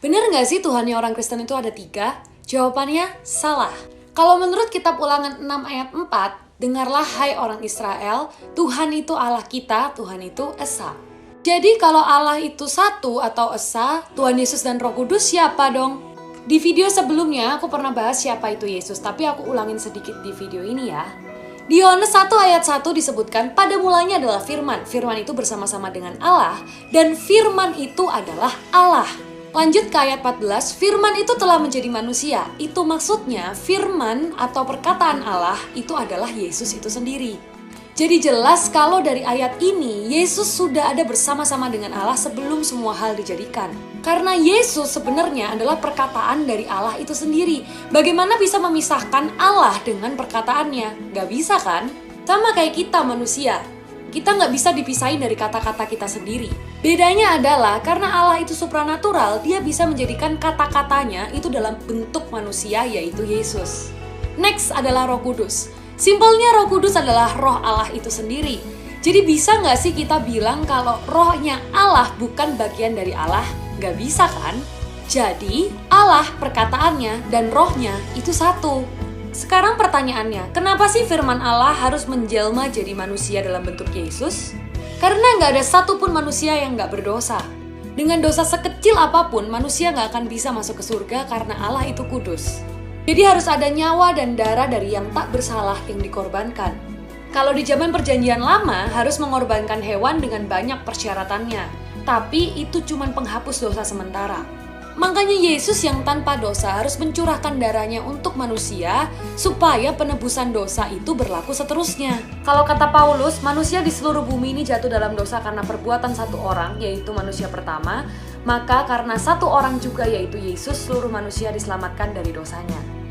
Bener nggak sih Tuhannya orang Kristen itu ada 3? Jawabannya salah. Kalau menurut kitab Ulangan 6 ayat 4, dengarlah hai orang Israel, Tuhan itu Allah kita, Tuhan itu Esa. Jadi kalau Allah itu satu atau Esa, Tuhan Yesus dan Roh Kudus siapa dong? Di video sebelumnya aku pernah bahas siapa itu Yesus, tapi aku ulangin sedikit di video ini ya. Di Yohanes 1 ayat 1 disebutkan, pada mulanya adalah firman. Firman itu bersama-sama dengan Allah, dan firman itu adalah Allah. Lanjut ke ayat 14, firman itu telah menjadi manusia. Itu maksudnya firman atau perkataan Allah itu adalah Yesus itu sendiri. Jadi jelas kalau dari ayat ini, Yesus sudah ada bersama-sama dengan Allah sebelum semua hal dijadikan. Karena Yesus sebenarnya adalah perkataan dari Allah itu sendiri. Bagaimana bisa memisahkan Allah dengan perkataannya? Gak bisa kan? Sama kayak kita manusia. Kita nggak bisa dipisahin dari kata-kata kita sendiri. Bedanya adalah karena Allah itu supranatural, dia bisa menjadikan kata-katanya itu dalam bentuk manusia, yaitu Yesus. Next adalah Roh Kudus. Simpelnya Roh Kudus adalah roh Allah itu sendiri. Jadi bisa nggak sih kita bilang kalau rohnya Allah bukan bagian dari Allah? Nggak bisa kan? Jadi Allah perkataannya dan rohnya itu satu. Sekarang pertanyaannya, kenapa sih firman Allah harus menjelma jadi manusia dalam bentuk Yesus? Karena nggak ada satupun manusia yang nggak berdosa. Dengan dosa sekecil apapun, manusia nggak akan bisa masuk ke surga karena Allah itu kudus. Jadi harus ada nyawa dan darah dari yang tak bersalah yang dikorbankan. Kalau di zaman perjanjian lama, harus mengorbankan hewan dengan banyak persyaratannya. Tapi itu cuma penghapus dosa sementara. Makanya Yesus yang tanpa dosa harus mencurahkan darahnya untuk manusia supaya penebusan dosa itu berlaku seterusnya. Kalau kata Paulus, manusia di seluruh bumi ini jatuh dalam dosa karena perbuatan satu orang, yaitu manusia pertama. Maka karena satu orang juga yaitu Yesus, seluruh manusia diselamatkan dari dosanya.